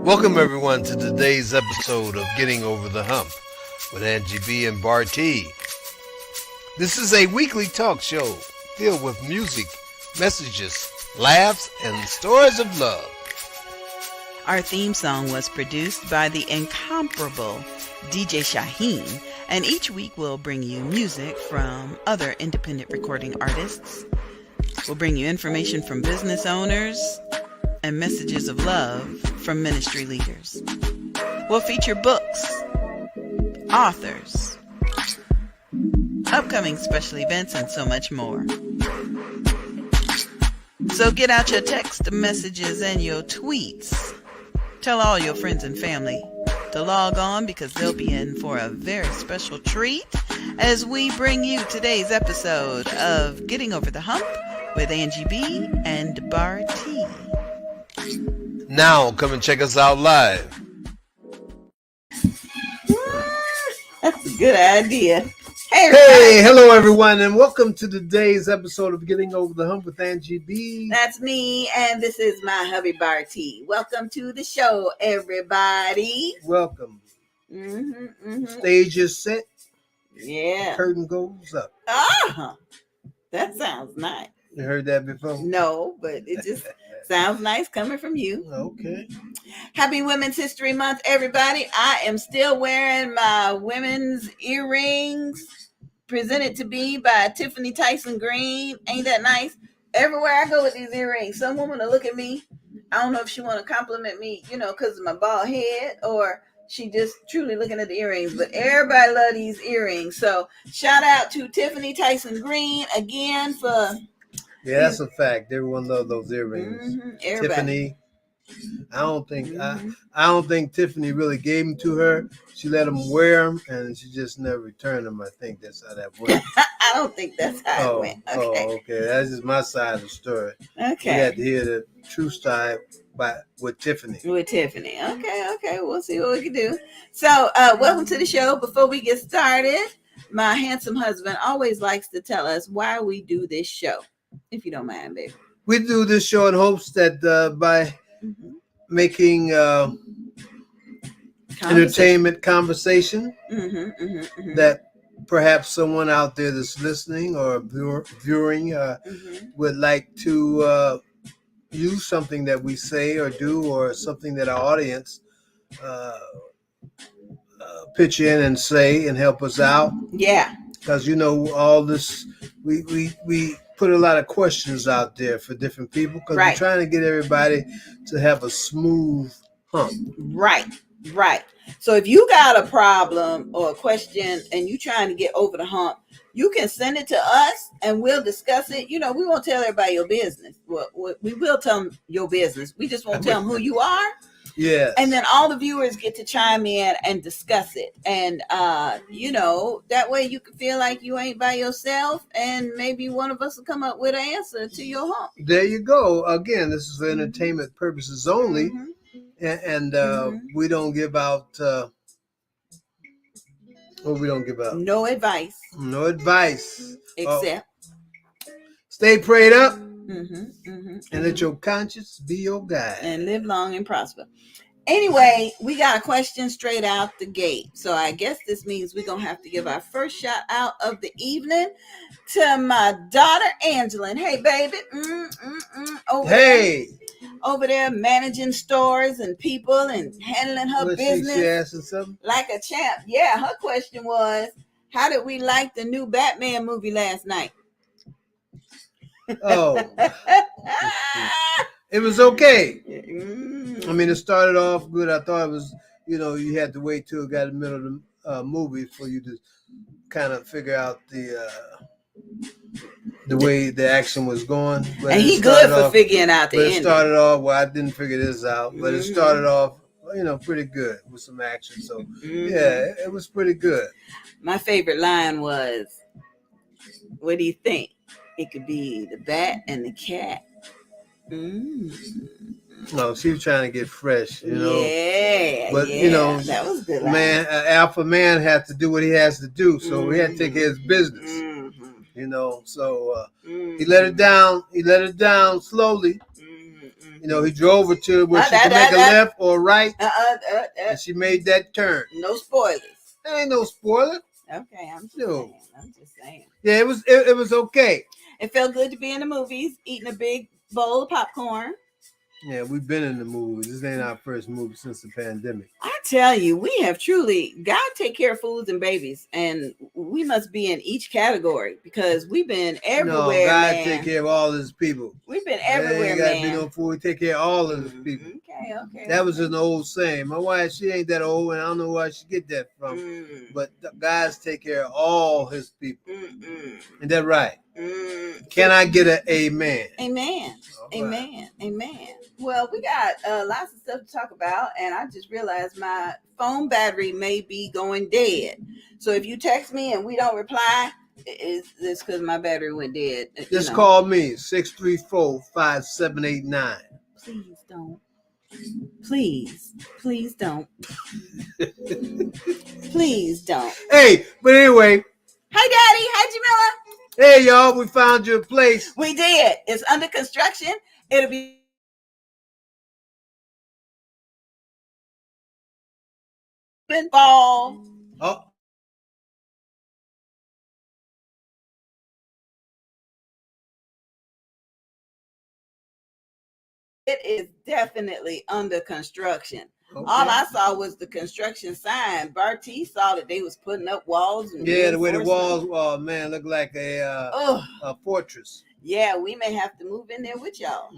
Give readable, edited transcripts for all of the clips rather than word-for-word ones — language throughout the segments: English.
Welcome everyone to today's episode of Getting Over the Hump with Angie BEE and Bartee. This is a weekly talk show filled with music, messages, laughs, and stories of love. Our theme song was produced by the incomparable DJ Shaheen, and each week we'll bring you music from other independent recording artists. We'll bring you information from business owners and messages of love from ministry leaders. We'll feature books, authors, upcoming special events, and so much more. So get out your text messages and your tweets. Tell all your friends and family to log on because they'll be in for a very special treat as we bring you today's episode of Getting Over the Hump with Angie BEE and Bartee. Now come and check us out live. That's a good idea. Hey, everybody. Hey, hello everyone, and welcome to today's episode of Getting Over the Hump with Angie BEE. That's me, and this is my hubby Bartee. Welcome to the show, everybody. Welcome. Stage is set. Yeah. Curtain goes up. That sounds nice. You heard that before? No, but it just sounds nice coming from you. Okay. Happy Women's History Month, everybody. I am still wearing my women's earrings presented to me by Tiffany Tyson Green. Ain't that nice? Everywhere I go with these earrings, some woman will look at me. I don't know if she want to compliment me, because of my bald head, or she just truly looking at the earrings. But everybody love these earrings. So shout out to Tiffany Tyson Green again for... Yeah, that's a fact. Everyone loves those earrings. Everybody. Tiffany, I don't think Tiffany really gave them to her. She let them wear them, and she just never returned them. I think that's how that went. I don't think that's how it went. Okay. Okay. That's just my side of the story. Okay. You had to hear the true style with Tiffany. With Tiffany. Okay. We'll see what we can do. So, welcome to the show. Before we get started, my handsome husband always likes to tell us why we do this show. If you don't mind, baby. We do this show in hopes that by making entertainment conversation, that perhaps someone out there that's listening or viewing would like to use something that we say or do, or something that our audience pitch in and say and help us out. Yeah. Because all this, we put a lot of questions out there for different people because we're trying to get everybody to have a smooth hump. Right. So if you got a problem or a question and you trying to get over the hump, you can send it to us and we'll discuss it. We won't tell everybody your business. We will tell them your business. We just won't tell them who you are. Yeah. And then all the viewers get to chime in and discuss it. And, that way you can feel like you ain't by yourself, and maybe one of us will come up with an answer to your hump. There you go. Again, this is for entertainment purposes only. And we don't give out, we don't give out? No advice. No advice. Except. Stay prayed up. And let your conscience be your guide. And live long and prosper. Anyway, we got a question straight out the gate. So I guess this means we're going to have to give our first shout out of the evening to my daughter, Angeline. Hey, baby. Over there managing stores and people and handling her business. She asking something? Like a champ. Yeah, her question was, how did we like the new Batman movie last night? Oh, it was okay. I mean, it started off good. I thought it was, you had to wait till it got in the middle of the movie for you to kind of figure out the way the action was going. But and he good for figuring out the ending. It started off, I didn't figure this out, but it started off, pretty good with some action. So, yeah, it was pretty good. My favorite line was, what do you think? It could be the bat and the cat. No, she was trying to get fresh, Yeah. But, that was good. Man, an alpha man has to do what he has to do. So he had to take care of his business, So he let it down. He let it down slowly. You know, he drove her to where she could make a left or right, and she made that turn. No spoilers. There ain't no spoiler. Okay, I'm just saying. Yeah, it was okay. It felt good to be in the movies, eating a big bowl of popcorn. Yeah, we've been in the movies. This ain't our first movie since the pandemic. I tell you, we have truly God take care of foods and babies, and we must be in each category because we've been everywhere. No, God take care of all his people. We've been everywhere, there ain't gotta be no food. We take care of all of his people. Okay. That was an old saying. My wife, she ain't that old, and I don't know where she get that from. But God's take care of all his people. Is that right? Can I get an amen? Amen. Amen. Amen. Well, we got lots of stuff to talk about, and I just realized my phone battery may be going dead. So if you text me and we don't reply, it's because my battery went dead. Just call me, 634-5789. Please don't. Please don't. Please don't. Hey, but anyway. Hi, Daddy. Hi, Jamila. Hey, y'all, we found you a place. We did. It's under construction. It'll be fall. Oh. It is definitely under construction. Okay. All I saw was the construction sign. Bartee saw that they was putting up walls. And the way the walls, oh man, look like a fortress. Yeah, we may have to move in there with y'all.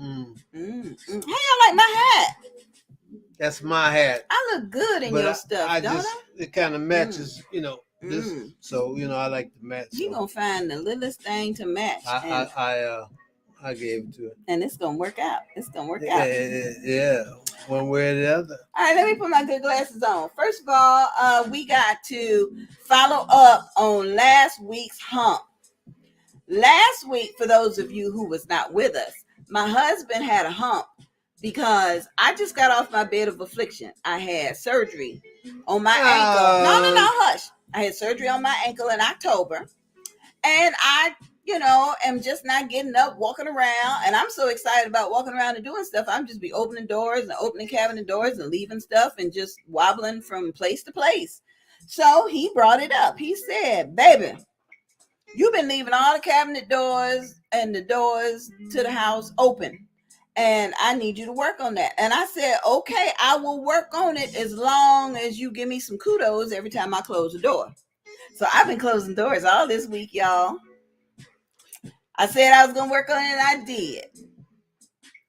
Hey, I like my hat. That's my hat. I look good in your stuff, don't I? It kind of matches, this. So, I like to match. You gonna find the littlest thing to match. I gave it to it. And it's gonna work out. Yeah, one way or the other. All right, let me put my good glasses on. First of all, we got to follow up on last week's hump. Last week, for those of you who was not with us, my husband had a hump because I just got off my bed of affliction. I had surgery on my ankle. No, hush. I had surgery on my ankle in October, and I am just not getting up, walking around, and I'm so excited about walking around and doing stuff. I'm just be opening doors and opening cabinet doors and leaving stuff and just wobbling from place to place. So he brought it up. He said, baby, you've been leaving all the cabinet doors and the doors to the house open, and I need you to work on that. And I said, okay, I will work on it as long as you give me some kudos every time I close the door. So I've been closing doors all this week, y'all. I said I was going to work on it, and I did.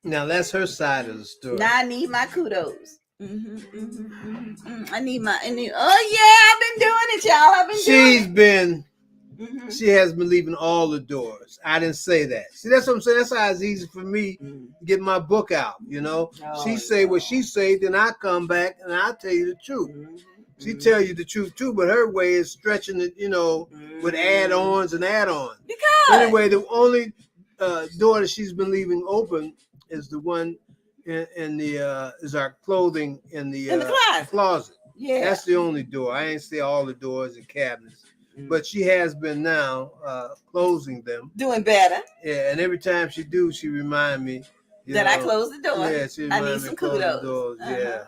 Now, that's her side of the story. Now I need my kudos. I need my, oh, yeah, I've been doing it, y'all. She has been leaving all the doors. I didn't say that. See, that's what I'm saying. That's how it's easy for me to get my book out, She say what she say, then I come back, and I tell you the truth. She tell you the truth too, but her way is stretching it, with add-ons and add-ons. Because anyway, the only door that she's been leaving open is the one in the is our clothing in the closet. Yeah, that's the only door. I ain't say all the doors and cabinets, but she has been now closing them. Doing better. Yeah, and every time she do, she remind me. That I close the door. Yeah, I need some kudos. Yeah.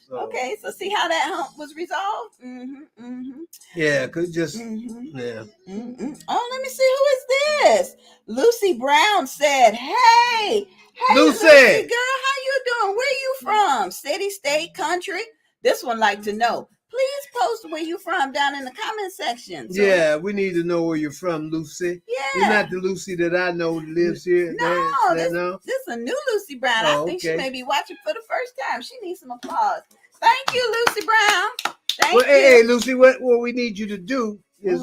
So. Okay, so see how that hump was resolved? Yeah, could just Oh, let me see, who is this? Lucy Brown said, "Hey, Lucy girl, how you doing? Where you from? City, state, country?" This one like to know. Please post where you from down in the comment section. So, yeah, we need to know where you're from, Lucy. Yeah. You're not the Lucy that I know lives here. No, this is a new Lucy Brown. I think she may be watching for the first time. She needs some applause. Thank you, Lucy Brown. Thank you. Hey, Lucy, what we need you to do is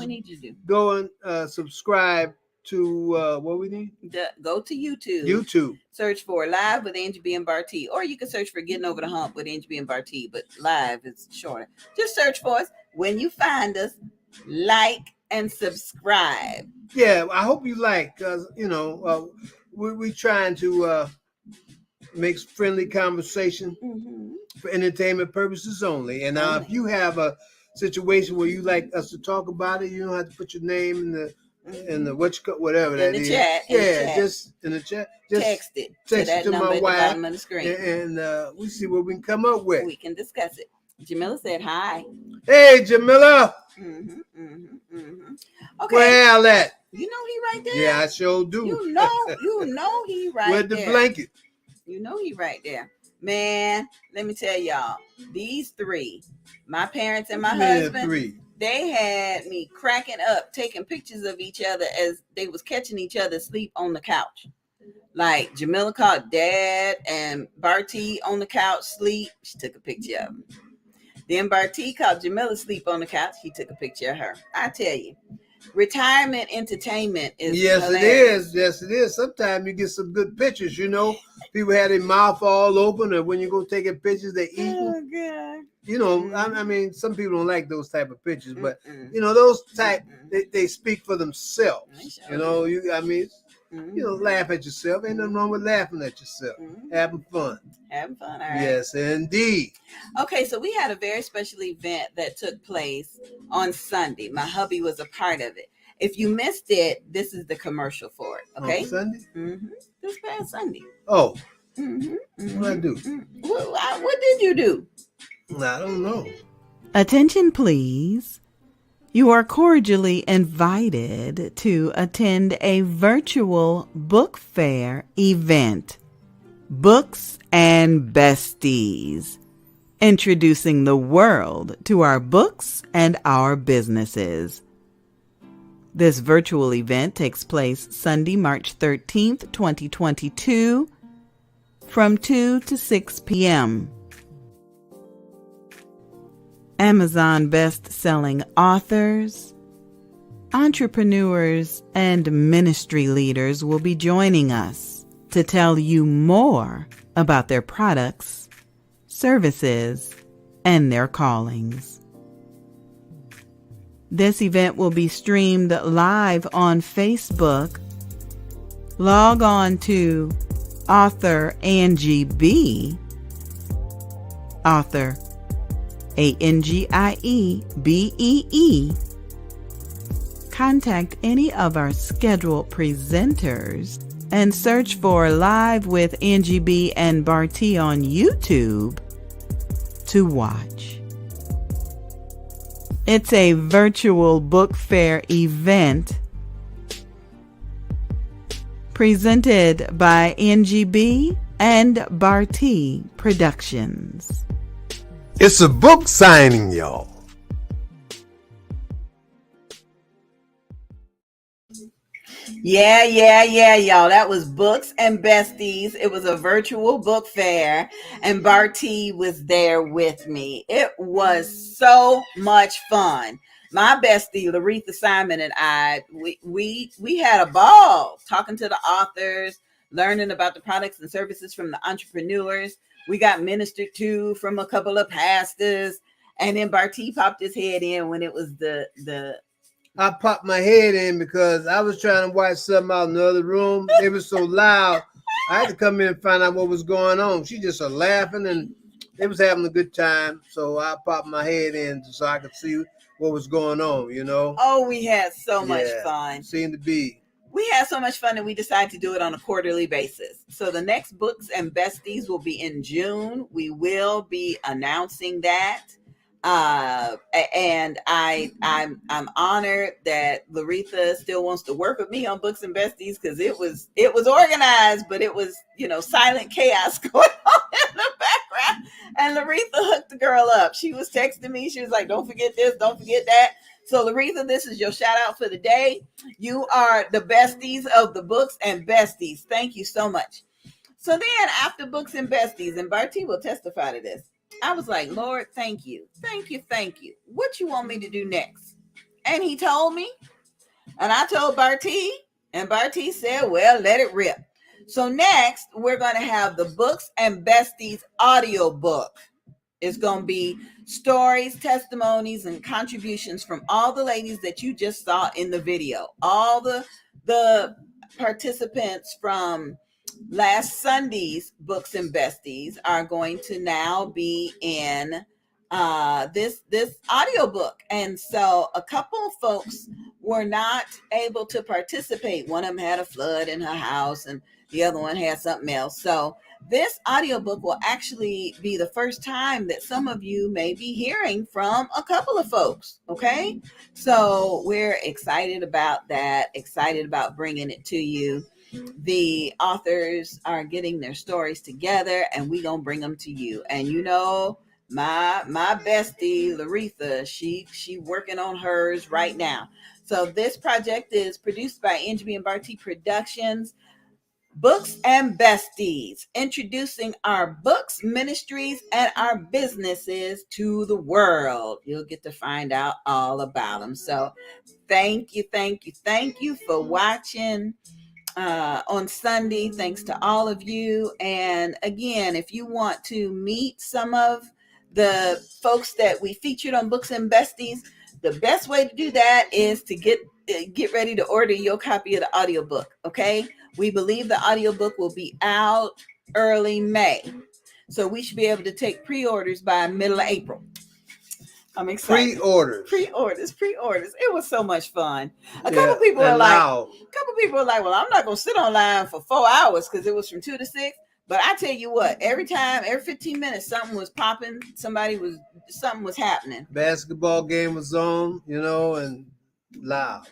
go and subscribe to what we need? Go to YouTube. Search for Live with Angie BEE and Bartee. Or you can search for Getting Over the Hump with Angie BEE and Bartee, but Live is shorter. Just search for us. When you find us, like and subscribe. Yeah, I hope you like, because, we're trying to make friendly conversation for entertainment purposes only. And now if you have a situation where you like us to talk about it, you don't have to put your name in the in the whatever in that the is. chat. Just in the chat. Just text it text to it that to number my at wife, the bottom of the screen, and we see what we can come up with. We can discuss it. Jamila said hi. Hey, Jamila. Okay. Where Al at? You know he right there. Yeah, I sure do. You know he right with the there. blanket. You know he right there. Man, let me tell y'all, these three, my parents and my husband, they had me cracking up, taking pictures of each other as they was catching each other sleep on the couch. Like Jamila caught Dad and Bartee on the couch sleep. She took a picture of him. Then Bartee caught Jamila sleep on the couch. He took a picture of her. I tell you, retirement entertainment is hilarious. Yes, it is. Sometimes you get some good pictures, you know. People had their mouth all open, and when you go taking pictures, they eating. Oh, God. You know, I mean, some people don't like those type of pictures, but you know, those type they speak for themselves. You know, you know, laugh at yourself. Ain't nothing wrong with laughing at yourself. Having fun. Having fun, all right. Yes, indeed. Okay, so we had a very special event that took place on Sunday. My hubby was a part of it. If you missed it, this is the commercial for it. Okay. On Sunday? This past Sunday. Oh. What did I do? What did you do? I don't know. Attention, please. You are cordially invited to attend a virtual book fair event, Books and Besties, introducing the world to our books and our businesses. This virtual event takes place Sunday, March 13th, 2022, from 2 to 6 p.m. Amazon best-selling authors, entrepreneurs, and ministry leaders will be joining us to tell you more about their products, services, and their callings. This event will be streamed live on Facebook. Log on to author Angie BEE, author ANGIEBEE. Contact any of our scheduled presenters and search for Live with Angie BEE and Bartee on YouTube to watch. It's a virtual book fair event presented by Angie BEE and Bartee Productions. It's a book signing, y'all. Yeah, y'all. That was Books and Besties. It was a virtual book fair, and Bartee was there with me. It was so much fun. My bestie, Laretha Simon, and I, we had a ball talking to the authors, learning about the products and services from the entrepreneurs. We got ministered to from a couple of pastors, and then Bartee popped his head in when it was the. I popped my head in because I was trying to watch something out in the other room. It was so loud. I had to come in and find out what was going on. She just was laughing, and they was having a good time. So I popped my head in so I could see what was going on, you know. Oh, we had so much fun. Seemed to be. We had so much fun that we decided to do it on a quarterly basis. So the next Books and Besties will be in June. We will be announcing that. And I'm honored that Laretha still wants to work with me on Books and Besties, because it was organized, but it was, silent chaos going on in the background. And Laretha hooked the girl up. She was texting me. She was like, don't forget this, don't forget that. So Laretha, this is your shout out for the day. You are the besties of the Books and Besties. Thank you so much. So then after Books and Besties, and Bartee will testify to this, I was like, Lord, thank you. What you want me to do next? And he told me, and I told Bartee, and Bartee said, well, let it rip. So next, we're going to have the Books and Besties audiobook. It's going to be stories, testimonies, and contributions from all the ladies that you just saw in the video. All the participants from last Sunday's Books and Besties are going to now be in this audiobook. And so a couple of folks were not able to participate. One of them had a flood in her house and the other one had something else. So this audiobook will actually be the first time that some of you may be hearing from a couple of folks. Okay. So we're excited about that, excited about bringing it to you. The authors are getting their stories together and we gonna bring them to you. And you know, my bestie Laretha, she working on hers right now. So this project is produced by Angie BEE and Bartee Productions. Books and Besties, introducing our books, ministries, and our businesses to the world. You'll get to find out all about them. So thank you for watching on Sunday. Thanks to all of you. And again, if you want to meet some of the folks that we featured on Books and Besties, the best way to do that is to get ready to order your copy of the audiobook. Okay. We believe the audiobook will be out early May. So we should be able to take pre-orders by middle of April. I'm excited. Pre-orders. It was so much fun. A couple people were like, well, I'm not going to sit online for 4 hours because it was from 2 to 6. But I tell you what, every 15 minutes, something was popping. Something was happening. Basketball game was on, and loud,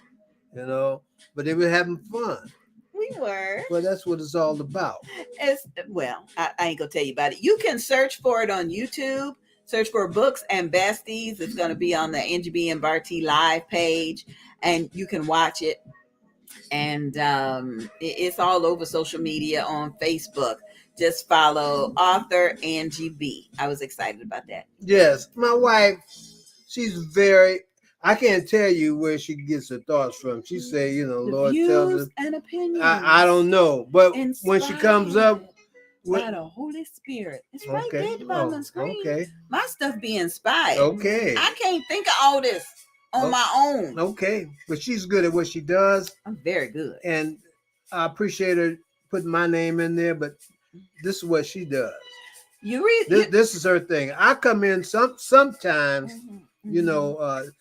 but they were having fun. We were. Well, that's what it's all about. I ain't going to tell you about it. You can search for it on YouTube. Search for Books and Besties. It's going to be on the Angie BEE and Bartee live page, and you can watch it. And it's all over social media on Facebook. Just follow author Angie BEE. I was excited about that. Yes, my wife, she's I can't tell you where she gets her thoughts from. She say, Lord tells her. And opinions. I don't know, but when she comes up. By the Holy Spirit. It's right there on the screen. Okay. My stuff be inspired. Okay. I can't think of all this on my own. Okay. But she's good at what she does. I'm very good. And I appreciate her putting my name in there, but this is what she does. This is her thing. I come in sometimes,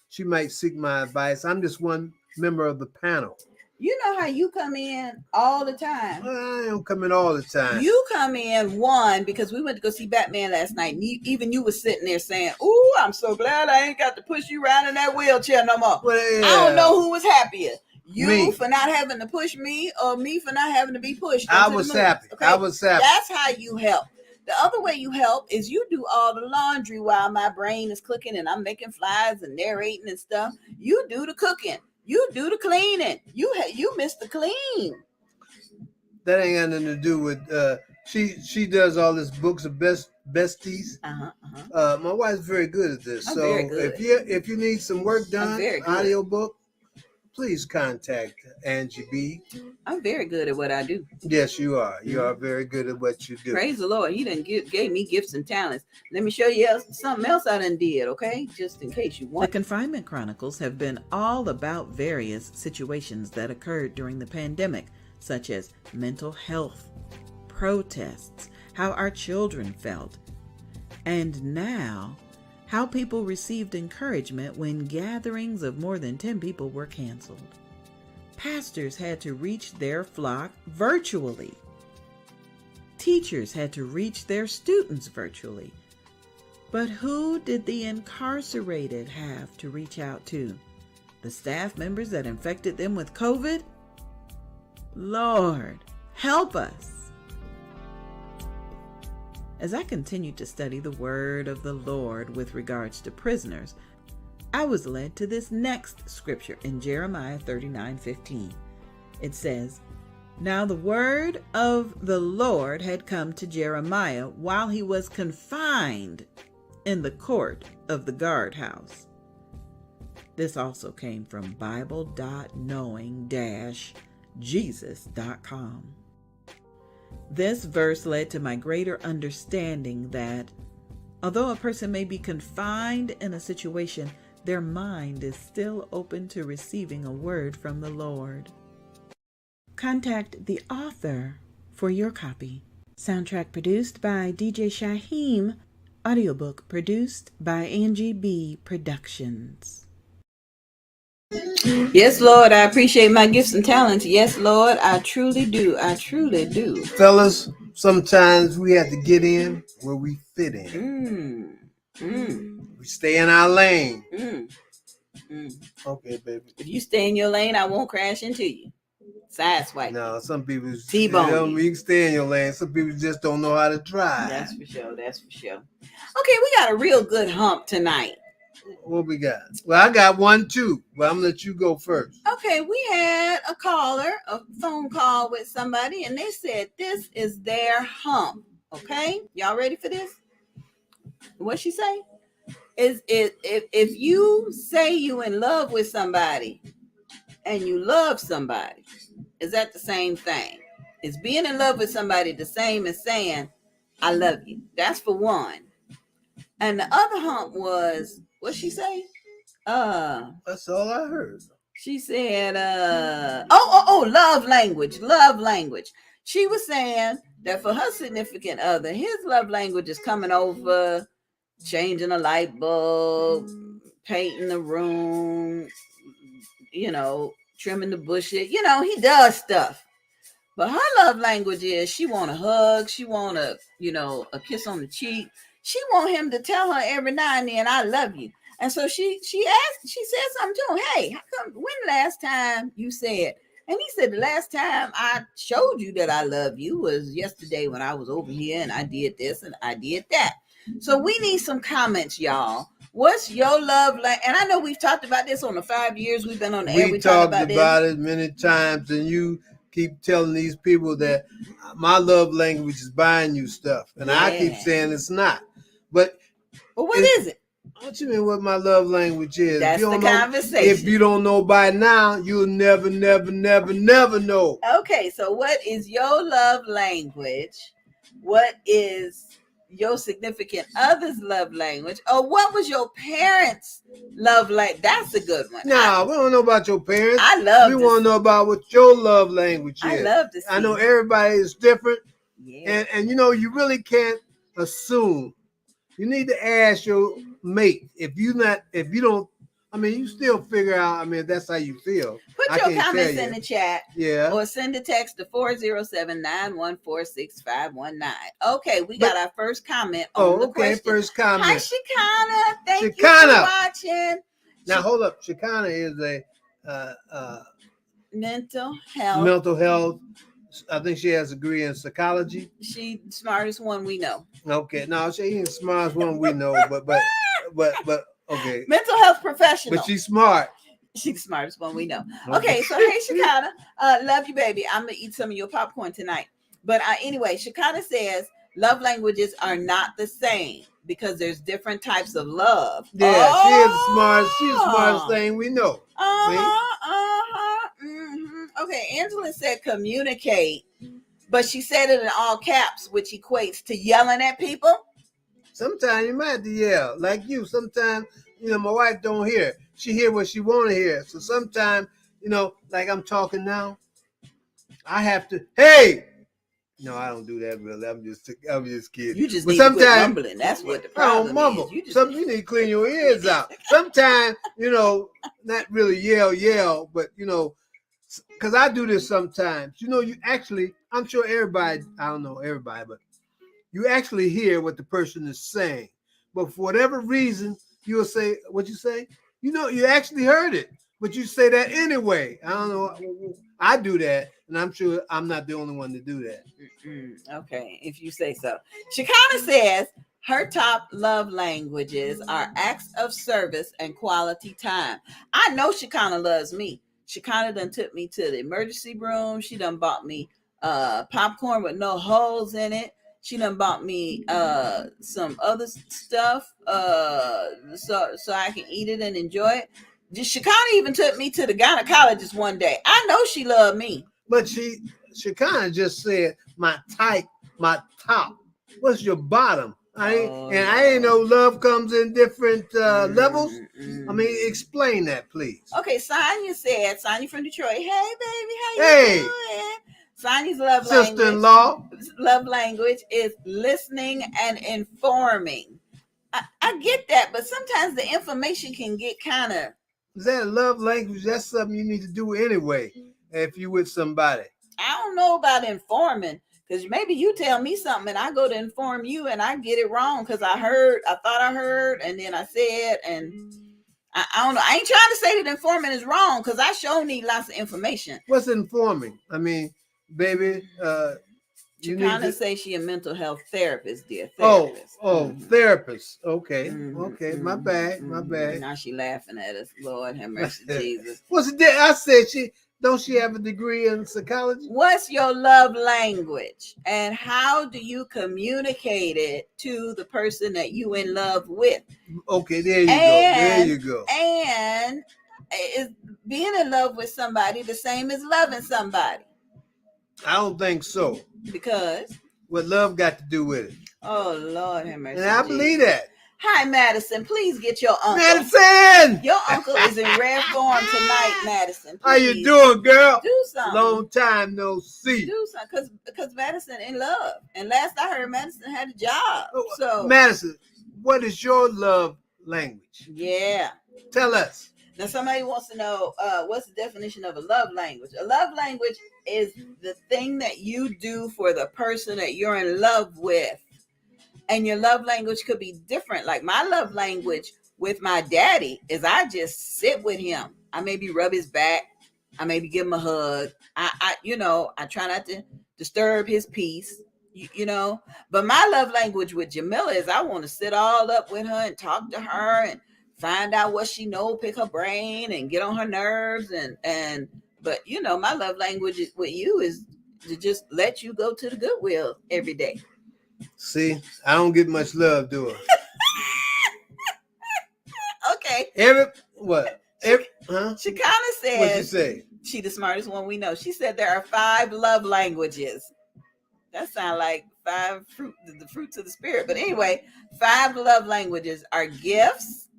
she might seek my advice. I'm just one member of the panel. You know how you come in all the time. I don't come in all the time. You come in because we went to go see Batman last night. And even you was sitting there saying, "Ooh, I'm so glad I ain't got to push you around in that wheelchair no more." Well, yeah. I don't know who was happier. Me. For not having to push me, or me for not having to be pushed. I was happy. Okay? I was happy. That's how you help. The other way you help is you do all the laundry while my brain is cooking and I'm making flies and narrating and stuff. You do the cooking. You do the cleaning. You miss the clean. That ain't got nothing to do with she does all this Books of Besties. My wife's very good at this. So if you need some work done, audiobook, please contact Angie BEE. I'm very good at what I do. Yes, you are. You are very good at what you do. Praise the Lord. He done gave me gifts and talents. Let me show you something else I done did, okay? Just in case you want. The Confinement Chronicles have been all about various situations that occurred during the pandemic, such as mental health, protests, how our children felt, and now how people received encouragement when gatherings of more than 10 people were canceled. Pastors had to reach their flock virtually. Teachers had to reach their students virtually. But who did the incarcerated have to reach out to? The staff members that infected them with COVID? Lord, help us. As I continued to study the word of the Lord with regards to prisoners, I was led to this next scripture in Jeremiah 39:15. It says, "Now the word of the Lord had come to Jeremiah while he was confined in the court of the guardhouse." This also came from bible.knowing-jesus.com. This verse led to my greater understanding that although a person may be confined in a situation, their mind is still open to receiving a word from the Lord. Contact the author for your copy. Soundtrack produced by DJ Shaheem. Audiobook produced by Angie BEE Productions. Yes, Lord, I appreciate my gifts and talents. Yes, Lord, I truly do. I truly do. Fellas, sometimes we have to get in where we fit in. We stay in our lane. Okay, baby. If you stay in your lane, I won't crash into you. Sideswipe. No, some people T-bone you. can stay in your lane. Some people just don't know how to drive. That's for sure. That's for sure. Okay, we got a real good hump tonight. What we got? Well, I got one too. Well, I'm gonna let you go first. Okay, we had a phone call with somebody, and they said this is their hump. Okay, y'all ready for this? What she say? Is it if you say you in love with somebody and you love somebody, is that the same thing? Is being in love with somebody the same as saying I love you? That's for one. And the other hump was, what she say? That's all I heard. She said, love language. Love language. She was saying that for her significant other, his love language is coming over, changing a light bulb, painting the room, trimming the bushes. He does stuff. But her love language is she want a hug. She want a kiss on the cheek. She want him to tell her every now and then, I love you. And so she said something to him. Hey, how come, when last time you said? And he said, the last time I showed you that I love you was yesterday when I was over here and I did this and I did that. So we need some comments, y'all. What's your love language? And I know we've talked about this on the 5 years we've been on the air. We talked about it many times, and you keep telling these people that my love language is buying you stuff. And I keep saying it's not. But what is it? What you mean what my love language is? That's the conversation. If you don't know by now, you'll never know. Okay, so what is your love language? What is your significant other's love language? Or what was your parents' love language? That's a good one. No, we don't know about your parents. We want to know about what your love language is. I love to see. I know everybody is different. Yeah. And you really can't assume. You need to ask your mate. If you don't, you still figure out, that's how you feel. Put your comments in the chat. Yeah. Or send a text to 407-914-6519. Okay, we got our first comment on the question. First comment. Hi, Shikana. Thank you for watching. Now, hold up. Shikana is a mental health. Mental health. I think she has a degree in psychology. She's the smartest one we know. Okay, no, she ain't the smartest one we know, but okay. Mental health professional. But she's smart. She's the smartest one we know. Okay, so hey, Shikana, love you, baby. I'm gonna eat some of your popcorn tonight. But anyway, Shikana says love languages are not the same because there's different types of love. Yeah, she is the smartest. She's the smartest thing we know. Okay, Angela said communicate, but she said it in all caps, which equates to yelling at people. Sometimes you might have to yell, like you. Sometimes, my wife don't hear. She hear what she want to hear. So sometimes, like I'm talking now, I have to, hey! No, I don't do that really. I'm just kidding. You just need to quit mumbling. That's what the problem is. Mumble. You need to clean your ears out. Sometimes, not really yell, but, because I do this sometimes. You actually, I'm sure everybody, I don't know everybody, but you actually hear what the person is saying. But for whatever reason, you'll say, what you say? You actually heard it, but you say that anyway. I don't know. I do that, and I'm sure I'm not the only one to do that. Okay, if you say so. Shikana says her top love languages are acts of service and quality time. I know Shikana loves me. Shikana done took me to the emergency room. She done bought me popcorn with no holes in it. She done bought me some other stuff so I can eat it and enjoy it. Shikana even took me to the gynecologist one day. I know she loved me. But Shikana just said my top. What's your bottom? I ain't know love comes in different levels. Explain that, please. Okay, Sonia from Detroit. Hey, baby, how you doing? Sonia's sister-in-law love language is listening and informing. I get that, but sometimes the information can get kind of. Is that a love language? That's something you need to do anyway if you with somebody. I don't know about informing, because maybe you tell me something and I go to inform you and I get it wrong because I thought I heard, and then I said, and I don't know. I ain't trying to say that informing is wrong, because I sure need lots of information. What's informing? I mean, baby, you kind of say she a mental health therapist, dear therapist. Therapist. Okay, okay. My bad. Now she laughing at us. Lord have mercy, Jesus. What's it? I said don't she have a degree in psychology? What's your love language, and how do you communicate it to the person that you in love with? Okay, there you go. And is being in love with somebody the same as loving somebody? I don't think so. Because what love got to do with it? Oh, Lord have mercy. And I believe that. Hi, Madison. Please get your uncle. Madison! Your uncle is in rare form tonight, Madison. Please. How you doing, girl? Do something. Long time no see. Do something, because Madison in love. And last I heard, Madison had a job. So Madison, what is your love language? Yeah. Tell us. Now, somebody wants to know what's the definition of a love language. A love language is the thing that you do for the person that you're in love with. And your love language could be different. Like my love language with my daddy is I just sit with him. I maybe rub his back. I maybe give him a hug. I try not to disturb his peace, But my love language with Jamila is I want to sit all up with her and talk to her and find out what she know, pick her brain and get on her nerves. But my love language with you is to just let you go to the Goodwill every day. See, I don't get much love, do I? Okay. She kind of said. What'd you say? She the smartest one we know. She said there are 5 love languages. That sounds like 5 the fruits of the spirit. But anyway, 5 love languages are gifts.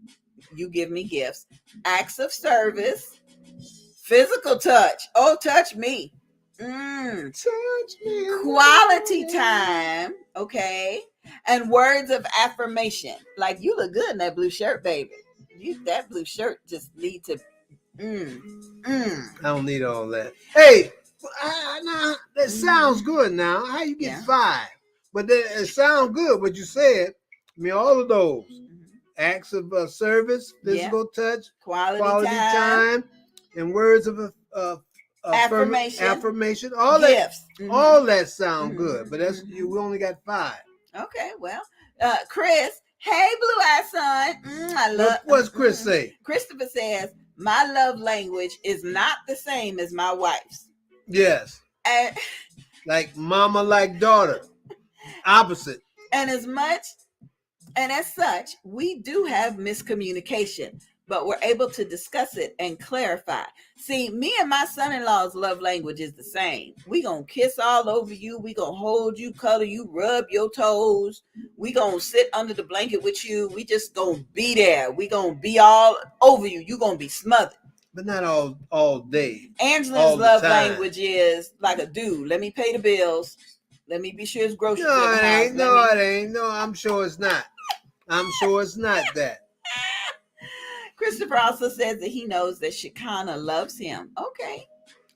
You give me gifts. Acts of service. Physical touch. Oh, touch me. Touch me. Quality time. Okay. And words of affirmation. Like, you look good in that blue shirt, baby. That blue shirt just need to. I don't need all that. Hey, that sounds good now. How you get 5? But it sounds good what you said. I mean, all of those. Acts of service, physical touch, quality time, and words of affirmation. All gifts. All that sound good. But we only got 5. Okay, well, Chris, hey, blue-eyed son. I love. What's Chris say? Christopher says my love language is not the same as my wife's. Yes. And like mama, like daughter. Opposite. And as such, we do have miscommunication, but we're able to discuss it and clarify. See, me and my son-in-law's love language is the same. We gonna kiss all over you. We gonna hold you, cuddle you, rub your toes. We gonna sit under the blanket with you. We just gonna be there. We gonna be all over you. You gonna be smothered. But not all day. Angela's love language is like a dude. Let me pay the bills. Let me be sure it's groceries. No, it ain't. It ain't. No, I'm sure it's not. I'm sure it's not that. Christopher also says that he knows that Shekinah loves him. Okay.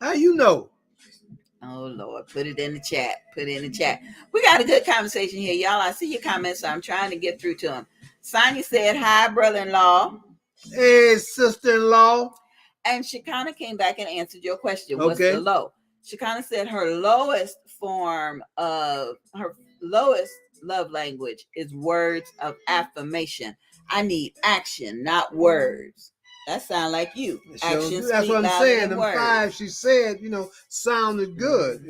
How you know? Oh, Lord. Put it in the chat. We got a good conversation here, y'all. I see your comments, so I'm trying to get through to them. Sonia said, hi, brother-in-law. Hey, sister-in-law. And Shekinah came back and answered your question. What's the low? Shekinah said her lowest love language is words of affirmation. I need action, not words. That sounds like you. Action. That's what I'm saying. The 5 she said, sounded good.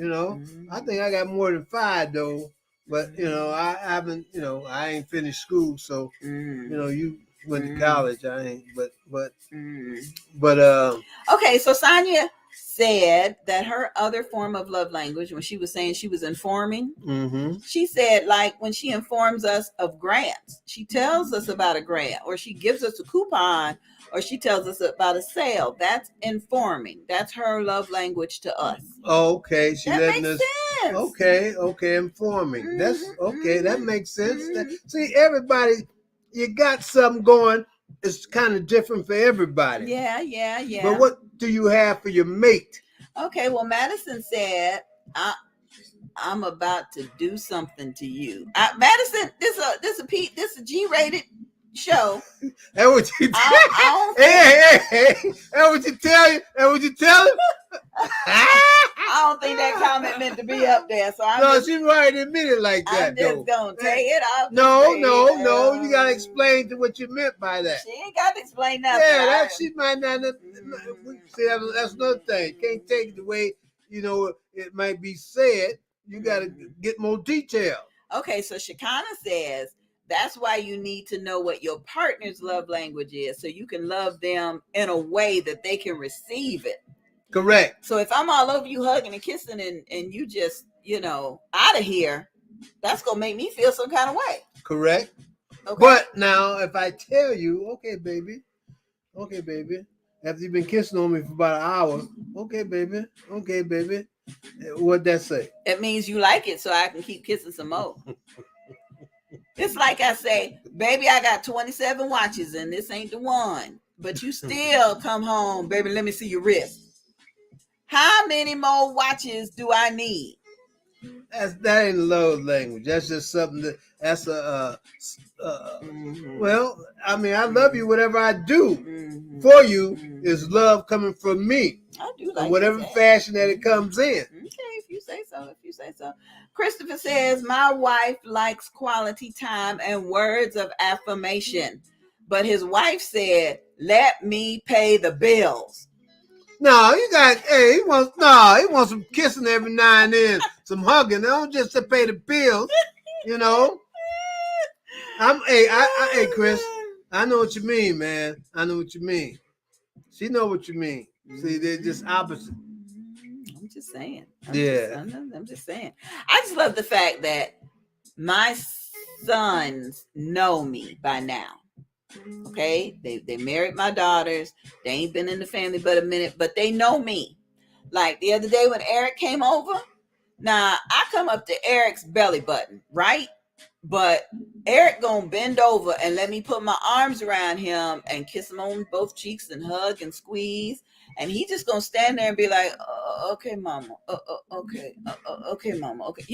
I think I got more than 5 though. But I haven't. I ain't finished school, so you went to college. I ain't. But okay. So Sonia said that her other form of love language, when she was saying she was informing, she said, like, when she informs us of grants, she tells us about a grant, or she gives us a coupon, or she tells us about a sale. That's informing. That's her love language to us. Okay, she that letting makes us. Sense. Okay, informing. That's okay. That makes sense. See, everybody, you got something going. It's kind of different for everybody. Yeah. But what do you have for your mate? Okay, well, Madison said, I'm about to do something to you. Madison, this a G-rated show. That what you I don't hey. That what you tell you? That what you tell him? I don't think that comment meant to be up there. So she might admit it like that. I'm just gonna take it off. No. You gotta explain to what you meant by that. She ain't got to explain nothing. Yeah, she might not. See, that's another thing. Can't take it the way it might be said. You gotta get more detail. Okay, so Shekinah says that's why you need to know what your partner's love language is, so you can love them in a way that they can receive it. Correct. So if I'm all over you hugging and kissing and you just, out of here, that's going to make me feel some kind of way. Correct. Okay. But now if I tell you, okay, baby, after you've been kissing on me for about an hour, okay, baby, what'd that say? It means you like it, so I can keep kissing some more. It's like I say, baby, I got 27 watches and this ain't the one. But you still come home, baby, let me see your wrist. How many more watches do I need? That ain't love language. That's just something that's well, I mean, I love you. Whatever I do for you is love coming from me. I do like in whatever fashion that it comes in. Okay, if you say so. Christopher says, my wife likes quality time and words of affirmation, but his wife said, let me pay the bills. No, he wants some kissing every now and then, some hugging. Don't just to pay the bills, Hey, Chris, I know what you mean, man. I know what you mean. She know what you mean. See, they're just opposite. I'm just saying. I'm just saying. I just love the fact that my sons know me by now. Okay, they married my daughters. They ain't been in the family but a minute, but they know me. Like the other day when Eric came over, now I come up to Eric's belly button, right? But Eric gonna bend over and let me put my arms around him and kiss him on both cheeks and hug and squeeze, and he just gonna stand there and be like, "Okay, mama. Okay, mama. Okay."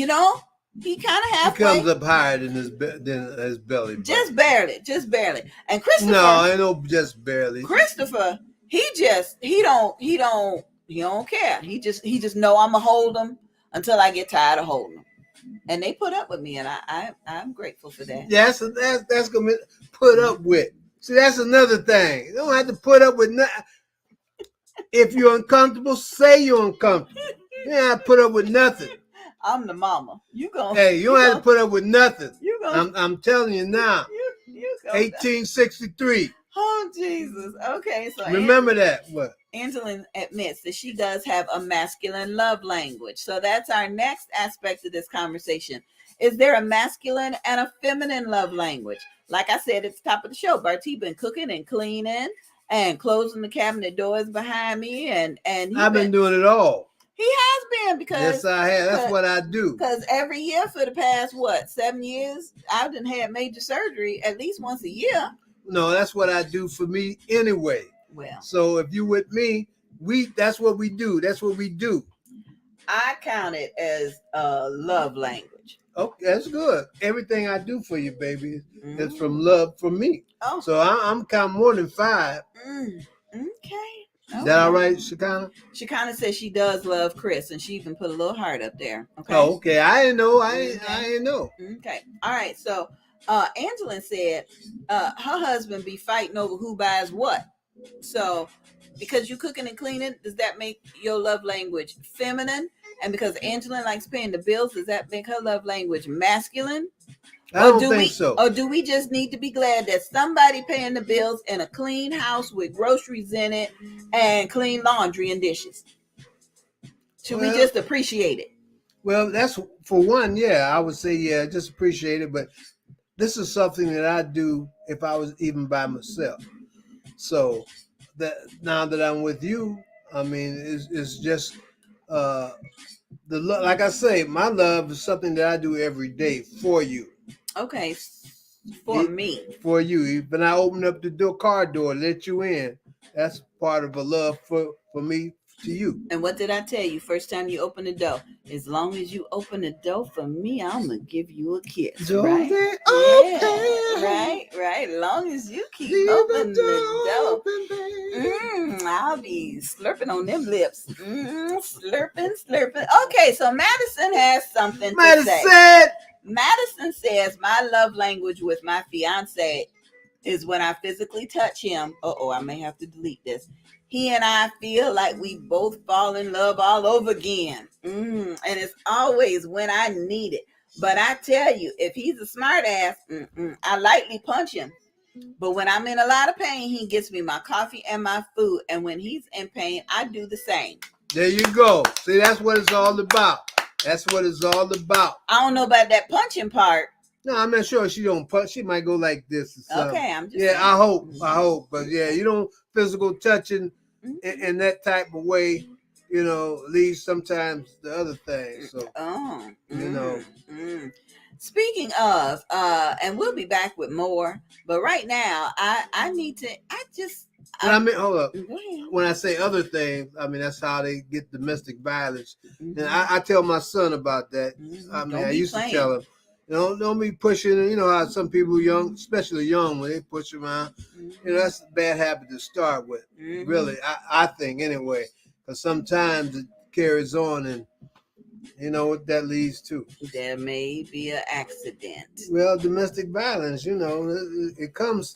He kind of halfway. He comes up higher than his belly button. Just barely. And Christopher. No, I know, just barely. Christopher, he don't care. He just know I'ma hold him until I get tired of holding him. And they put up with me, and I'm grateful for that. That's gonna be put up with. See, that's another thing. You don't have to put up with nothing. If you're uncomfortable, say you're uncomfortable. You don't have to put up with nothing. I'm the mama. You don't have to put up with nothing. I'm telling you now. 1863. Oh, Jesus. Okay, so remember that. What? Angela admits that she does have a masculine love language. So that's our next aspect of this conversation. Is there a masculine and a feminine love language? Like I said at the top of the show, Bartee been cooking and cleaning and closing the cabinet doors behind me, and I've been doing it all. He has been, because yes, I have. That's what I do. Because every year for the past 7 years, I've done had major surgery at least once a year. No, that's what I do for me anyway. Well, so if you with me, that's what we do. That's what we do. I count it as a love language. Okay, that's good. Everything I do for you, baby, is from love for me. Oh, so I'm counting more than 5. Okay. Is that all right, Shekinah? Shekinah says she does love Chris, and she even put a little heart up there. Okay. Oh, okay. I didn't know. I didn't know. Okay. All right. So, Angela said her husband be fighting over who buys what. So, because you cooking and cleaning, does that make your love language feminine? And because Angela likes paying the bills, does that make her love language masculine? I don't think so. Or do we just need to be glad that somebody paying the bills in a clean house with groceries in it and clean laundry and dishes? Should we just appreciate it? Well, that's for one. Yeah, I would say, yeah, just appreciate it. But this is something that I do if I was even by myself. So that now that I'm with you, I mean, it's just like I say, my love is something that I do every day for you. Okay. for me. For you. When I open up the car door, let you in. That's part of a love for me to you. And what did I tell you first time you open the door? As long as you open the door for me, I'm gonna give you a kiss, right? Right. As long as you keep opening the door, I'll be slurping on them lips. Slurping. Okay, so Madison has something to say. Madison says, my love language with my fiance is when I physically touch him. I may have to delete this. He and I feel like we both fall in love all over again. And it's always when I need it. But I tell you, if he's a smart ass, I lightly punch him. But when I'm in a lot of pain, he gets me my coffee and my food. And when he's in pain, I do the same. There you go. See, that's what it's all about. That's what it's all about. I don't know about that punching part. No, I'm not sure she don't punch. She might go like this or something. Okay, I'm just saying. I hope. But yeah, you don't physical touching in that type of way, leads sometimes the other thing. So, Speaking of, and we'll be back with more, but right now, hold up. When I say other things, I mean, that's how they get domestic violence. And I tell my son about that. I mean, I used to tell him, don't be pushing, how some people young, especially young, when they push around, that's a bad habit to start with. Really, I think anyway, because sometimes it carries on and what that leads to. There may be an accident. Well, domestic violence, it comes,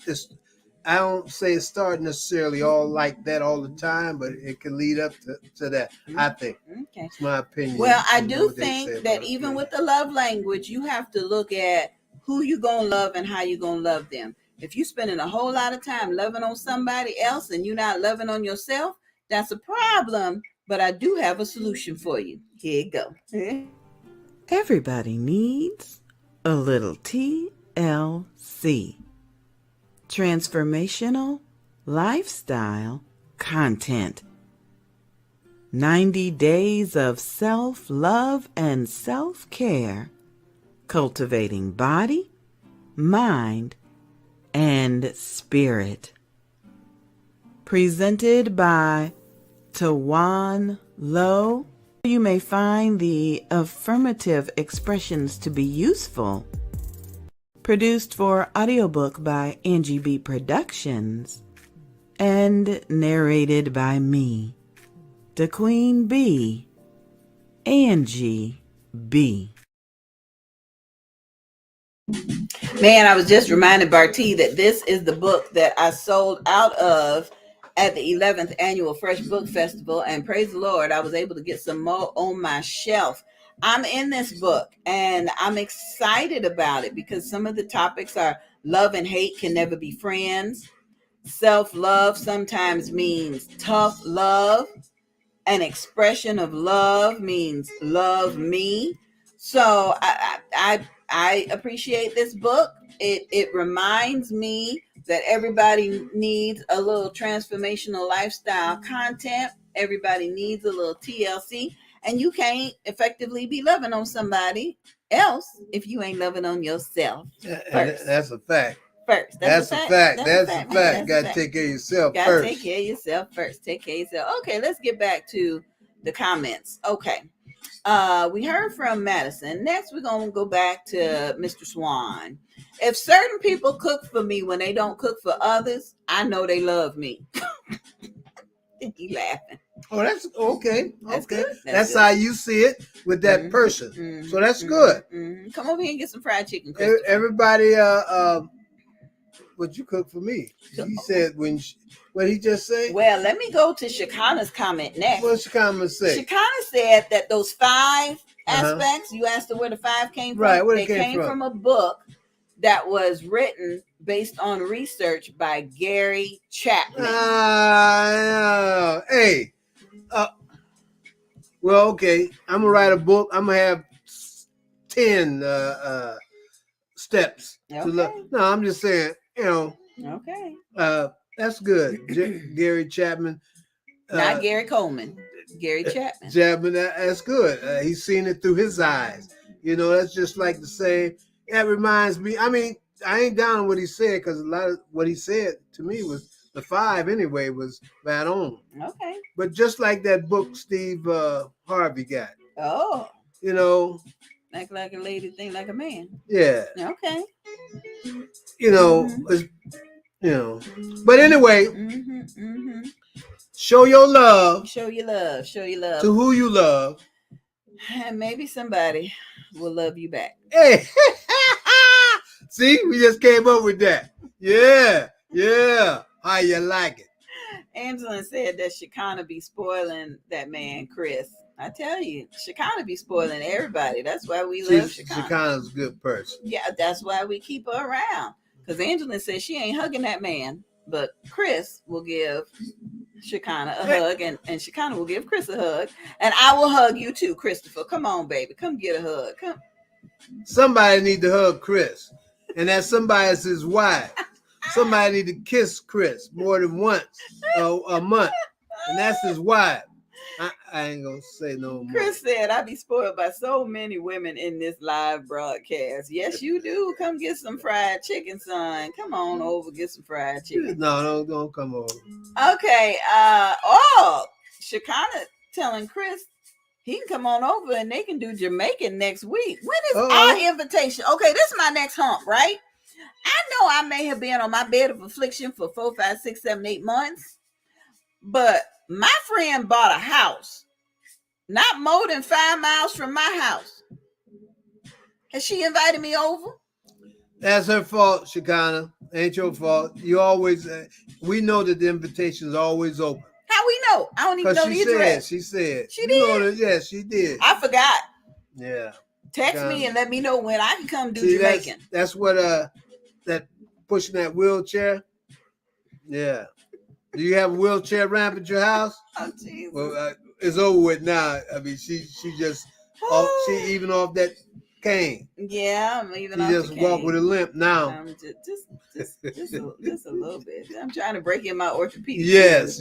I don't say it starts necessarily all like that all the time, but it can lead up to that, I think. Okay. It's my opinion. Well, I do think that even with the love language, you have to look at who you're going to love and how you're going to love them. If you're spending a whole lot of time loving on somebody else and you're not loving on yourself, that's a problem. But I do have a solution for you. Here you go. Everybody needs a little TLC. Transformational lifestyle content. 90 days of self-love and self-care, cultivating body, mind, and spirit. Presented by Tawan Lowe. You may find the affirmative expressions to be useful. Produced for audiobook by Angie BEE Productions and narrated by me, the Queen Bee, Angie BEE. Man, I was just reminded, Bartee, that this is the book that I sold out of at the 11th annual Fresh Book Festival, and praise the Lord, I was able to get some more on my shelf. I'm in this book and I'm excited about it because some of the topics are love and hate can never be friends. Self-love sometimes means tough love. An expression of love means love me. So I appreciate this book. It reminds me that everybody needs a little transformational lifestyle content. Everybody needs a little TLC. And you can't effectively be loving on somebody else if you ain't loving on yourself first. That's a fact. First. That's a fact. That's a fact. Got to take care of yourself first. Got to take care of yourself first. Take care of yourself. Okay, let's get back to the comments. Okay. We heard from Madison. Next, we're going to go back to Mr. Swan. If certain people cook for me when they don't cook for others, I know they love me. You laughing. Oh, that's okay. That's good. That's how you see it with that person. So that's good. Come over here and get some fried chicken. Everybody, what you cook for me? He said what he just said? Well, let me go to Shakana's comment next. What's Shakana say? Shakana said that those 5 aspects, you asked her where the 5 came from. Right, where they came from a book that was written based on research by Gary Chapman. Hey. Well, okay. I'm gonna write a book. I'm gonna have 10 steps to look. No, I'm just saying, Okay. That's good. Gary Chapman. Not Gary Coleman. Gary Chapman. Chapman, that's good. He's seen it through his eyes. That's just like to say, that reminds me, I mean, I ain't down on what he said because a lot of what he said to me was the 5 anyway was bad on. Okay. But just like that book Steve Harvey got. Oh. You know. Act like a lady, think like a man. Yeah. Okay. You know. But anyway. Show your love. Show your love. Show your love to who you love, and maybe somebody will love you back. Hey. See, we just came up with that. Yeah. How you like it? Angela said that Shekinah be spoiling that man, Chris. I tell you, Shekinah be spoiling everybody. That's why we love Shekinah. Shekinah's a good person. Yeah, that's why we keep her around. Because Angela says she ain't hugging that man, but Chris will give Shekinah a hug, and Shekinah will give Chris a hug. And I will hug you too, Christopher. Come on, baby. Come get a hug. Come. Somebody need to hug Chris. And that somebody is his wife. Somebody need to kiss Chris more than once a month. And that's his wife. I ain't gonna say no more. Chris said, I be spoiled by so many women in this live broadcast. Yes, you do. Come get some fried chicken, son. Come on over, get some fried chicken. No, don't come over. Okay. Shekinah telling Chris he can come on over and they can do Jamaican next week. When is our invitation? Okay, this is my next hump, right? I know I may have been on my bed of affliction for 4, 5, 6, 7, 8 months, but my friend bought a house not more than 5 miles from my house. Has she invited me over? That's her fault, Shekinah. Ain't your fault. You always, we know that the invitation is always open. How we know? I don't even know the address. She said. She did? Yes, she did. I forgot. Yeah. Text me and let me know when I can come do Jamaican. That's what, that pushing that wheelchair. Yeah. Do you have a wheelchair ramp at your house? Oh, Jesus. Well, it's over with now. I mean, she just, she even off that cane. Yeah, I'm even off the cane. She just walk with a limp now. Just a little bit. I'm trying to break in my orthopedic. Yes.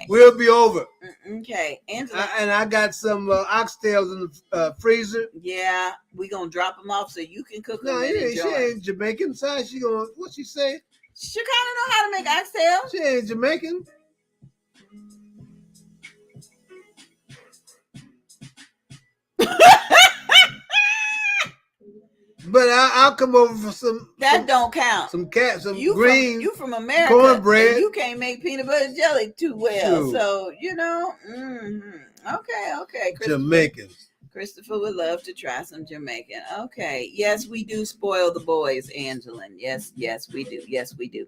We'll be over. Okay. Angela. And I got some oxtails in the freezer. Yeah, we gonna drop them off so you can cook them. No, she ain't Jamaican side. She gonna, what she say? She kind of know how to make oxtails. She ain't Jamaican. But I'll come over for some. That don't count. Some green. You from America. Cornbread. You can't make peanut butter jelly too well. True. So you know. Okay. Jamaican. Christopher would love to try some Jamaican. Okay. Yes, we do spoil the boys, Angelin. Yes, we do. Yes, we do.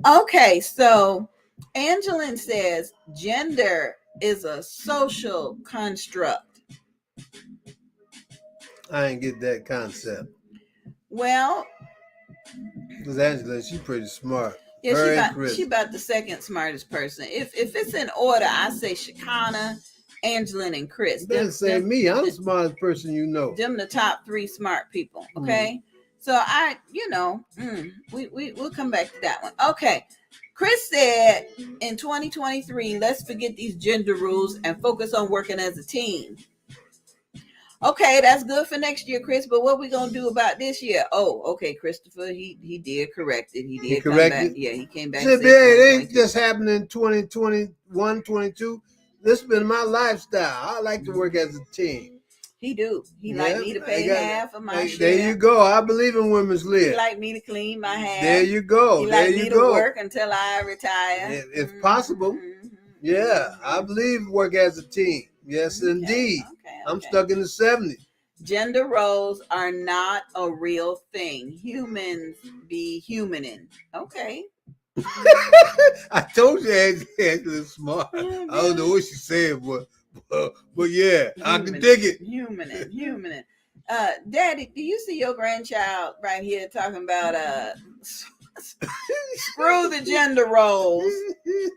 Okay, so Angelin says gender is a social construct. I ain't get that concept. Well, because Angela, she's pretty smart. Yeah, she about the second smartest person. If it's in order, I say Shekinah, Angelin, and Chris. Don't say me. I'm the smartest person you know. Them the top 3 smart people. Okay, so we'll come back to that one. Okay, Chris said in 2023, let's forget these gender rules and focus on working as a team. Okay, that's good for next year, Chris. But what we gonna do about this year? Oh, okay, Christopher. He did correct it. He did come back. Yeah, he came back. It ain't just happening in 2021, 22. This has been my lifestyle. I like to work as a team. He do. He like me to pay half of my share. There you go. I believe in women's lib. He like me to clean my half. There you go. He like me to work until I retire. If possible. Yeah, I believe work as a team. Yes, indeed. Okay. I'm stuck in the 70s. Gender roles are not a real thing. Humans be humaning. Okay. I told you Angela's smart. I don't know what she said, but yeah, I can dig it. Humaning. Daddy, do you see your grandchild right here talking about screw the gender roles?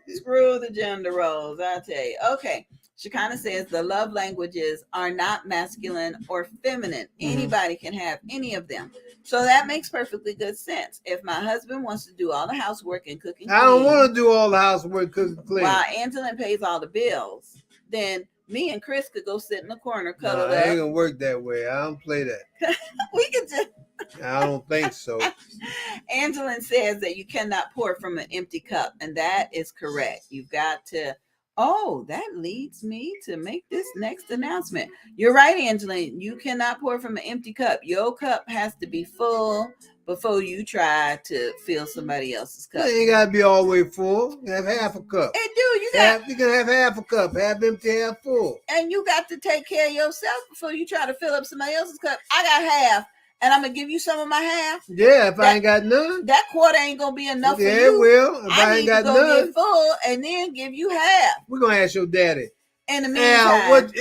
Screw the gender roles, I tell you. Okay. Shekinah says the love languages are not masculine or feminine. Anybody can have any of them. So that makes perfectly good sense. If my husband wants to do all the housework and cooking, I don't want to do all the housework, cooking, clean. While Angelin pays all the bills, then me and Chris could go sit in the corner, cuddle up. It ain't gonna work that way. I don't play that. We could just I don't think so. Angelin says that you cannot pour from an empty cup, and that is correct. You've got to. Oh, that leads me to make this next announcement. You're right, Angelin. You cannot pour from an empty cup. Your cup has to be full before you try to fill somebody else's cup. It ain't gotta be all the way full. You have half a cup. It do. You can have half a cup, half empty, half full. And you got to take care of yourself before you try to fill up somebody else's cup. I got half, and I'm gonna give you some of my half. Yeah, if I ain't got none, that quarter ain't gonna be enough for you. Yeah, it will. If I ain't got to go none, get full and then give you half. We're gonna ask your daddy. In the meantime,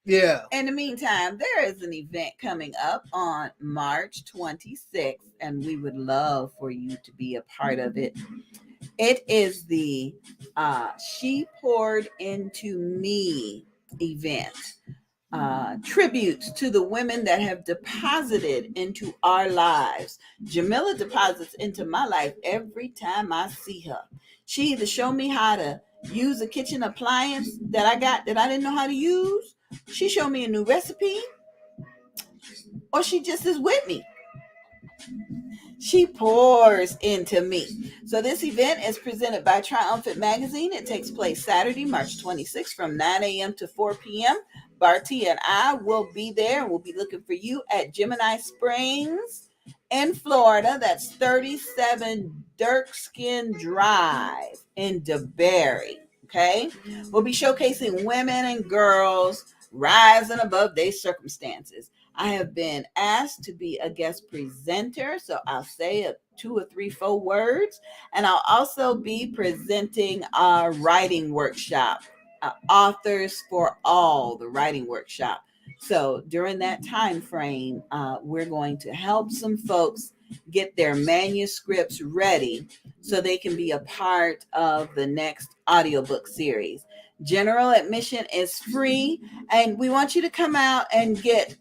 yeah. In the meantime, there is an event coming up on March 26th, and we would love for you to be a part of it. It is the She Poured Into Me event. Tributes to the women that have deposited into our lives. Jamila deposits into my life every time I see her. She either show me how to use a kitchen appliance that I got that I didn't know how to use. She showed me a new recipe, or she just is with me. She pours into me. So this event is presented by Triumphant Magazine. It takes place Saturday, March 26th from 9 a.m. to 4 p.m. Bartee and I will be there, and we'll be looking for you at Gemini Springs in Florida. That's 37 Dirkskin Drive in DeBerry. Okay? We'll be showcasing women and girls rising above their circumstances. I have been asked to be a guest presenter, so I'll say 2 or 3, 4 words, and I'll also be presenting our writing workshop, Authors for All, the writing workshop. So during that time frame, we're going to help some folks get their manuscripts ready so they can be a part of the next audiobook series. General admission is free, and we want you to come out and get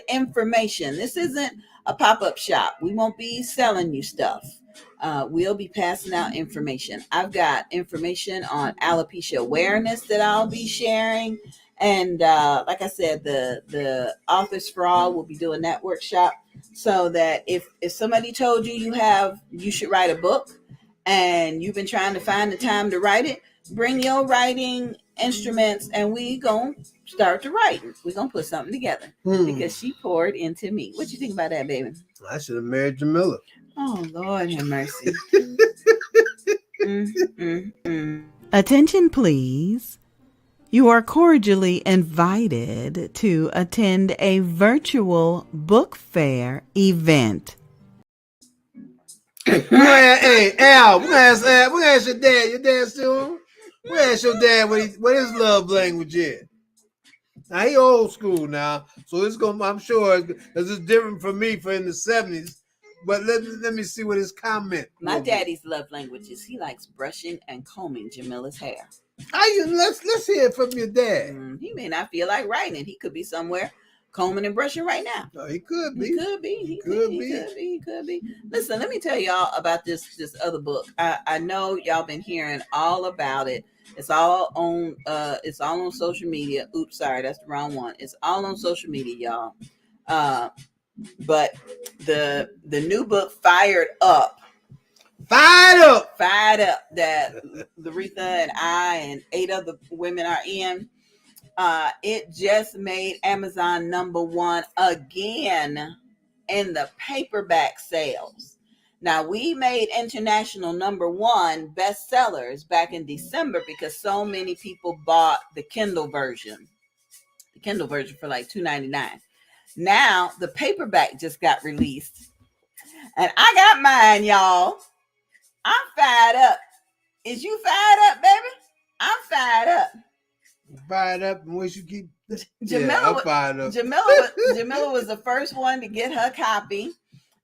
information. This isn't a pop-up shop. We won't be selling you stuff. We'll be passing out information. I've got information on alopecia awareness that I'll be sharing. And like I said, the Authors for All will be doing that workshop, so that if somebody told you should write a book and you've been trying to find the time to write it, bring your writing instruments and we gonna start to write. We're gonna put something together because she poured into me. What you think about that, baby? I should have married Jamila. Oh, Lord have mercy. Attention, please. You are cordially invited to attend a virtual book fair event. Hey, Al, we're gonna ask your dad. Your dad still on? We're gonna ask your dad what his love language is. Now he old school now, so it's gonna. I'm sure this is different from me for in the 70s. But let me see what his comment. My daddy's love language is he likes brushing and combing Jamila's hair. Let's hear it from your dad. He may not feel like writing it. He could be somewhere combing and brushing right now. No, he could be. He could be. Listen, let me tell y'all about this other book. I know y'all been hearing all about it. It's all on social media. Oops, sorry, that's the wrong one. It's all on social media, y'all. But the new book, Fired Up, that Laretha and I and 8 other women are in. It just made Amazon #1 again in the paperback sales. Now, we made international #1 bestsellers back in December because so many people bought the Kindle version for like $2.99. Now, the paperback just got released, and I got mine, y'all. I'm fired up. Is you fired up, baby? I'm fired up. Fired up, and wish you keep. Jamila, fired up. Jamila was the first one to get her copy,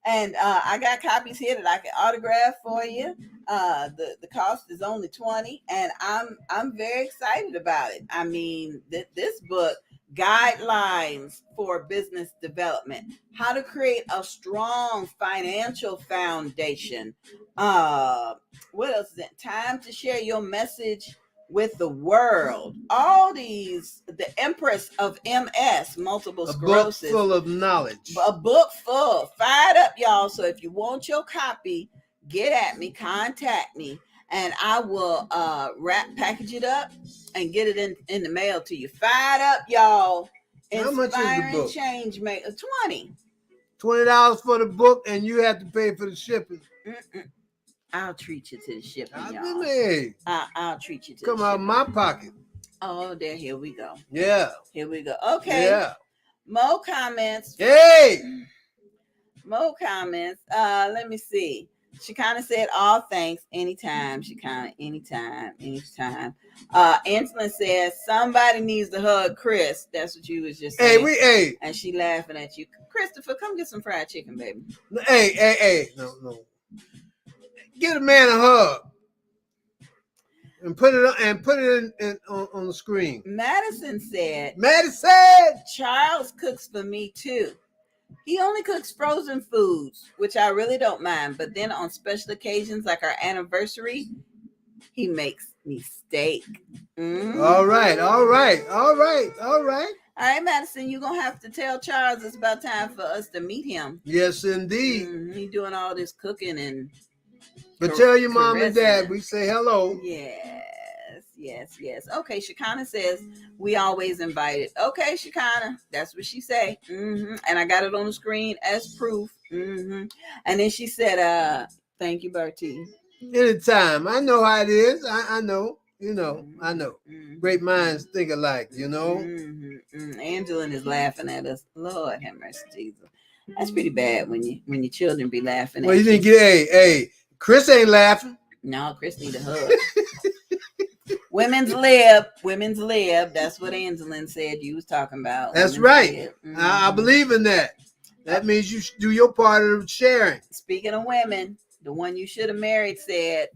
and I got copies here that I can autograph for you. The cost is only $20, and I'm very excited about it. I mean, this book, Guidelines for Business Development, how to create a strong financial foundation. What else is it? Time to share your message with the world. All these, the Empress of MS, multiple sclerosis. A book full of knowledge. A book full. Fired up, y'all. So if you want your copy, get at me, contact me, and I will package it up and get it in the mail to you. Fired up, y'all. How much is the book? Change maker. $20 for the book, and you have to pay for the shipping. I'll treat you to the shipping, y'all. Really? I'll treat you to come out of my pocket. Oh, there. Here we go. Yeah. Here we go. Okay. Yeah. More comments. Hey. More comments. Let me see. She kind of said, all thanks, anytime. She kind of, anytime. Angela says, somebody needs to hug Chris. That's what you was just saying. Hey. And she laughing at you. Christopher, come get some fried chicken, baby. Hey. No. Give a man a hug. And put it in on the screen. Madison said, Charles cooks for me too. He only cooks frozen foods, which I really don't mind. But then on special occasions like our anniversary, he makes me steak. Mm-hmm. All right. All right, Madison, you're going to have to tell Charles it's about time for us to meet him. Yes, indeed. Mm-hmm. He's doing all this cooking and... But tell your mom and dad we say hello. Yes. Okay, Shekinah says we always invited. Okay, Shekinah, that's what she say. Mm-hmm. And I got it on the screen as proof. Mm-hmm. And then she said, thank you, Bartee. Anytime. I know how it is. I know. I know. Mm-hmm. Great minds think alike, Angela is laughing at us. Lord have mercy, Jesus. That's pretty bad when your children be laughing at you. Well, you didn't get Chris ain't laughing. No, Chris need a hug. Women's lib. That's what Angelin said you was talking about. That's right. Mm-hmm. I believe in that. That means you should do your part of sharing. Speaking of women, the one you should have married said,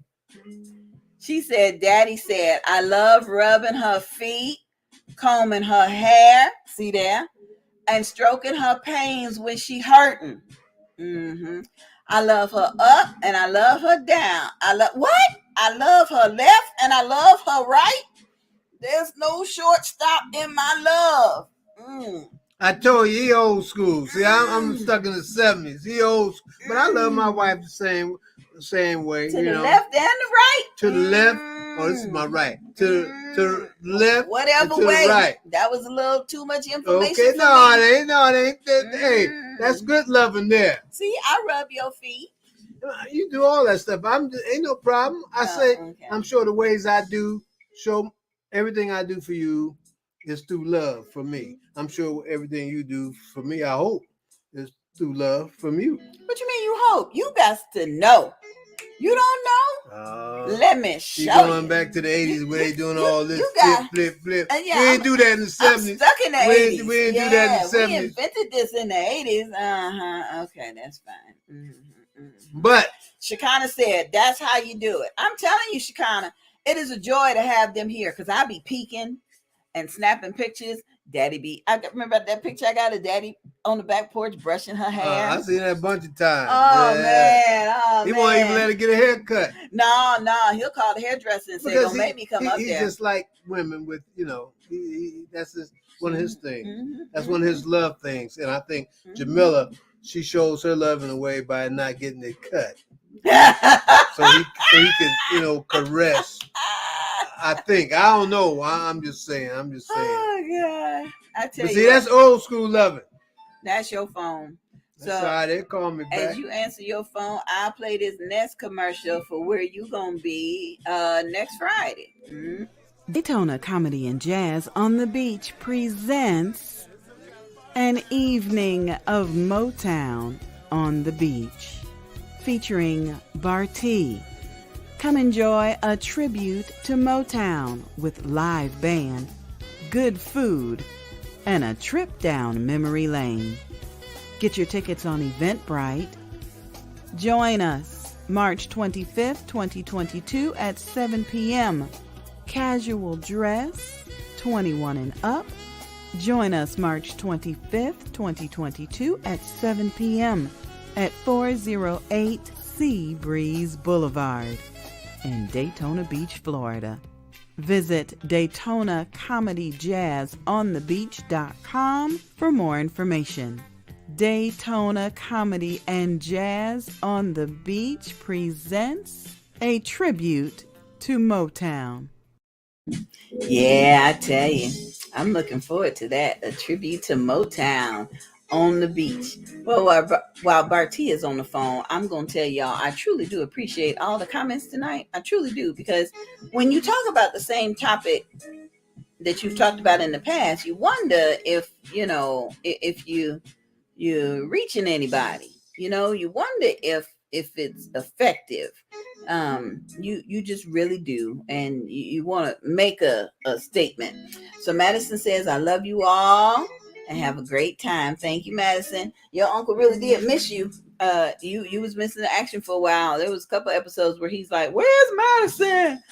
she said, Daddy said, I love rubbing her feet, combing her hair, see there, and stroking her pains when she hurting. Mm-hmm. I love her up and I love her down. I love her left and I love her right. There's no shortstop in my love. I told you he old school. See, I'm stuck in the 70s. He old school. But I love my wife the same way. To the left and the right. To the left. Oh, this is my right. To the left. Whatever to way. The right. That was a little too much information. Okay, no, it ain't. Hey, that's good loving there. See, I rub your feet. You do all that stuff. Ain't no problem. I'm sure the ways I do show everything I do for you is through love for me. I'm sure everything you do for me, I hope, is through love from you. What you mean you hope? You got to know. You don't know? Let me show you. Going back to the 80s where they doing all this flip. We didn't do that in the 70s. I'm stuck in the 80s. We didn't do that in the 70s. We invented this in the 80s. Okay, that's fine. Mm-hmm. But Shekinah said, that's how you do it. I'm telling you, Shekinah, it is a joy to have them here because I be peeking and snapping pictures. Daddy be, I remember that picture I got of Daddy on the back porch brushing her hair. I've seen that a bunch of times. Man. He won't even let her get a haircut. No, he'll call the hairdresser and say, don't make me come up there. He's just like women with, that's just one of his things. Mm-hmm. That's one of his love things. And I think Jamila, she shows her love in a way by not getting it cut. so he can, caress. I think. I don't know. I'm just saying. Oh, God. I tell you. See, that's old school loving. That's your phone. That's all right. They call me back. As you answer your phone, I'll play this next commercial for where you going to be next Friday. Mm-hmm. Daytona Comedy and Jazz on the Beach presents an evening of Motown on the beach featuring Bartee. Come enjoy a tribute to Motown with live band, good food, and a trip down memory lane. Get your tickets on Eventbrite. Join us March 25th, 2022 at 7 p.m. Casual dress, 21 and up. Join us March 25th, 2022 at 7 p.m. at 408 Sea Breeze Boulevard in Daytona Beach, Florida. Visit DaytonaComedyJazzOnTheBeach.com for more information. Daytona Comedy and Jazz on the Beach presents a tribute to Motown. Yeah, I tell you, I'm looking forward to that. A tribute to Motown on the beach. Well, while Bartee is on the phone, I'm going to tell y'all, I truly do appreciate all the comments tonight. I truly do, because when you talk about the same topic that you've talked about in the past, you wonder if, if you're reaching anybody. You wonder if it's effective. You just really do, and you want to make a statement. So Madison says, I love you all and have a great time. Thank you, Madison. Your uncle really did miss you. You was missing the action for a while. There was a couple episodes where he's like, where's Madison?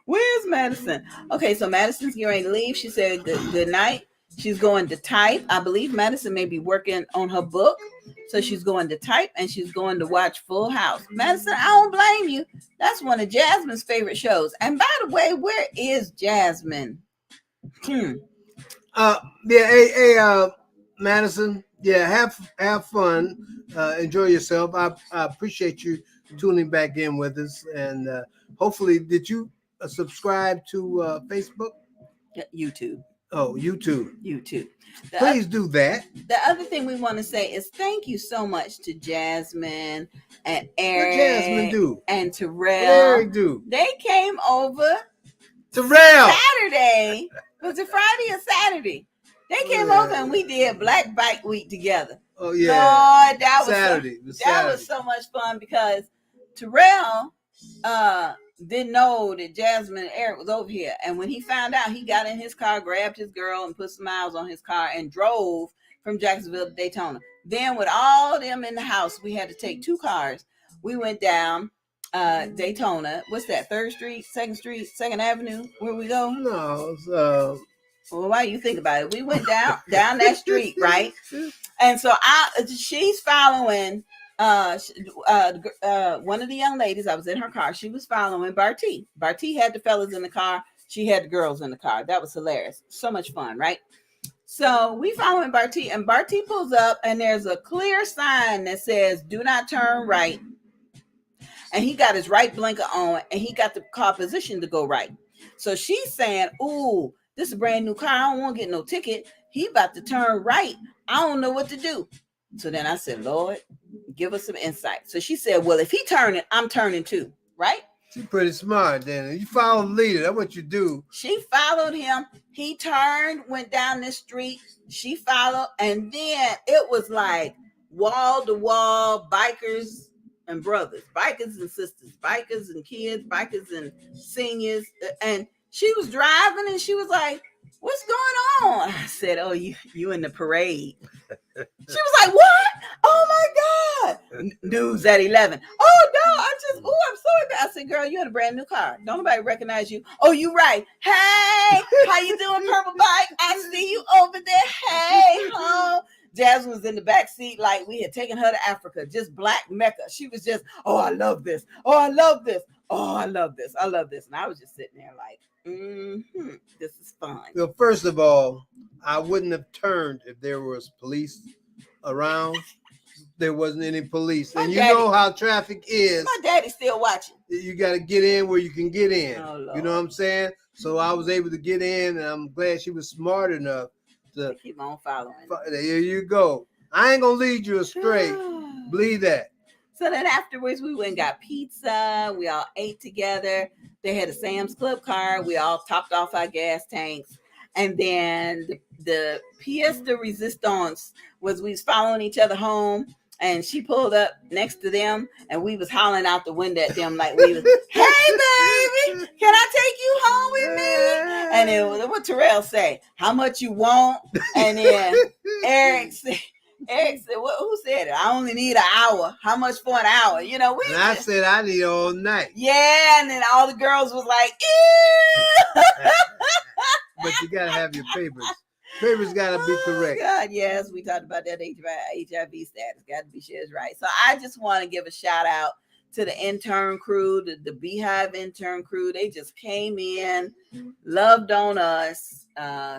Where's Madison? Okay, so Madison's getting ready to leave. She said good night. She's going to type. I believe Madison may be working on her book. So she's going to type and she's going to watch Full House. Madison, I don't blame you. That's one of Jasmine's favorite shows. And by the way, where is Jasmine? Madison. Yeah, have fun. Enjoy yourself. I appreciate you tuning back in with us. And hopefully, did you subscribe to Facebook? YouTube. Oh, YouTube. Please do that. The other thing we want to say is thank you so much to Jasmine and Eric. What Jasmine do? And Terrell. What Eric do? They came over Terrell Saturday. Was it Friday or Saturday? They came over and we did Black Bike Week together. Oh yeah. Lord, that was Saturday. That was so much fun, because Terrell didn't know that Jasmine and Eric was over here. And when he found out, he got in his car, grabbed his girl, and put some miles on his car and drove from Jacksonville to Daytona. Then with all them in the house, we had to take 2 cars. We went down Daytona. What's that? 3rd Street, 2nd Street, 2nd Avenue? Where we go? No, it's, well, why you think about it? We went down that street, right? And so she's following one of the young ladies. I was in her car. She was following Bartee. Bartee had the fellas in the car. She had the girls in the car. That was hilarious. So much fun, right? So we following Bartee, and Bartee pulls up, and there's a clear sign that says, do not turn right. And he got his right blinker on, and he got the car positioned to go right. So she's saying, ooh, this is a brand new car. I don't want to get no ticket. He about to turn right. I don't know what to do. So then I said, Lord, give us some insight. So she said, well, if he turning, I'm turning too, right? She's pretty smart then. You follow the leader. That's what you do. She followed him. He turned, went down this street. She followed. And then it was like wall to wall, bikers and brothers, bikers and sisters, bikers and kids, bikers and seniors. And she was driving and she was like, what's going on? I said, oh, you in the parade. She was like, what? Oh my God. News at 11. Oh no, I'm so embarrassed. I said, girl, you had a brand new car. Don't nobody recognize you. Oh, you right. Hey, how you doing, purple bike? I see you over there. Hey, home. Jasmine was in the back seat like we had taken her to Africa, just Black Mecca. She was just, oh, I love this. Oh, I love this. Oh, I love this. I love this. And I was just sitting there like, this is fun. Well, first of all, I wouldn't have turned if there was police around. There wasn't any police. And you know how traffic is. My daddy's still watching. You got to get in where you can get in. Oh, Lord. You know what I'm saying? So I was able to get in, and I'm glad she was smart enough to keep on following. There you go. I ain't going to lead you astray. Believe that. So then afterwards, we went and got pizza. We all ate together. They had a Sam's Club car. We all topped off our gas tanks. And then the pièce de résistance was we was following each other home. And she pulled up next to them. And we was hollering out the window at them like we was, hey, baby, can I take you home with me? And it was what Terrell say, how much you want? And then Eric said, who said it? I only need an hour. How much for an hour? You know, I said I need all night. Yeah, and then all the girls was like, ew. But you gotta have your papers. Papers gotta be correct. God, yes, we talked about that HIV status. Got to be shared right. So I just want to give a shout out to the intern crew, the Beehive intern crew. They just came in, loved on us,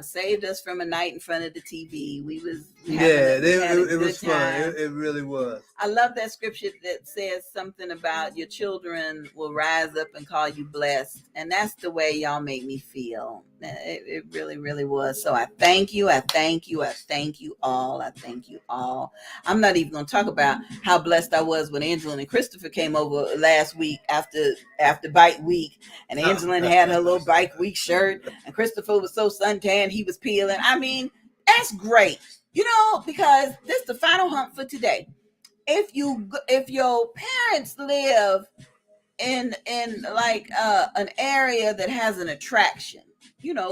saved us from a night in front of the TV. We was it was fun. It really was. I love that scripture that says something about your children will rise up and call you blessed, and that's the way y'all make me feel. It really, really was. So I thank you. I thank you. I thank you all. I thank you all. I'm not even going to talk about how blessed I was when Angela and Christopher came over last week after Bike Week, and Angela had her little Bike Week shirt, and Christopher was so suntan he was peeling. I mean, that's great, because this is the final hump for today. If your parents live in like an area that has an attraction,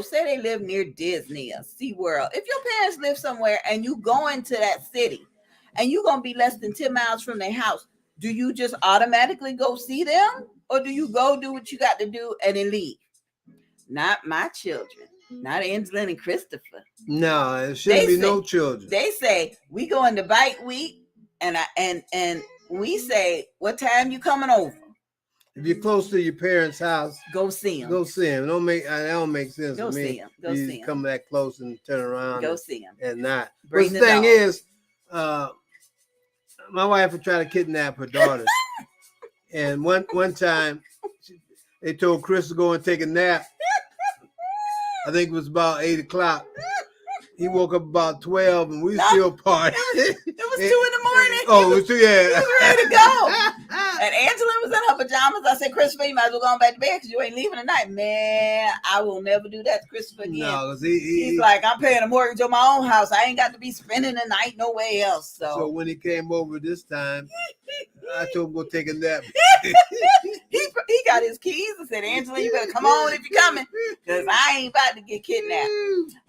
say they live near Disney or SeaWorld. If your parents live somewhere and you go into that city and you're going to be less than 10 miles from their house, do you just automatically go see them? Or do you go do what you got to do and then leave? Not my children. Not Angela and Christopher. No, it shouldn't be no children. They say, we go into Bike Week and we say, what time you coming over? If you're close to your parents' house, go see them. Go see them. That don't make sense to me. See them. Go see them. Come that close and turn around. Go see them. And not. Bring the thing is, my wife would try to kidnap her daughters. And one time, they told Chris to go and take a nap. I think it was about 8 o'clock. He woke up about 12 and we still partying. It was 2 in the morning. Oh, it was 2, yeah. He was ready to go. And Angela was in her pajamas. I said, Christopher, you might as well go on back to bed because you ain't leaving tonight. Man, I will never do that to Christopher again. No, because he's like, I'm paying a mortgage on my own house. I ain't got to be spending the night nowhere else. So when he came over this time, I told him go take a nap. he got his keys and said, Angela, you better come on if you're coming because I ain't about to get kidnapped.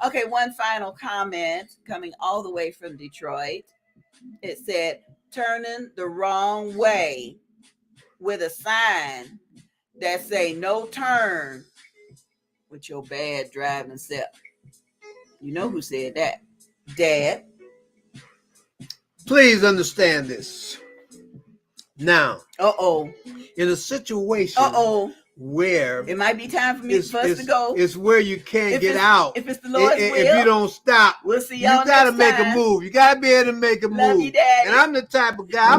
Okay, one final comment coming all the way from Detroit. It said, turning the wrong way with a sign that say no turn with your bad driving self. You know who said that? Dad. Please understand this. Now, in a situation where it might be time for us to go. It's where you can't get out. If it's the Lord's will, if you don't stop, we'll see y'all. You gotta make a move. You gotta be able to make a move. Love you, Daddy. And I'm the type of guy.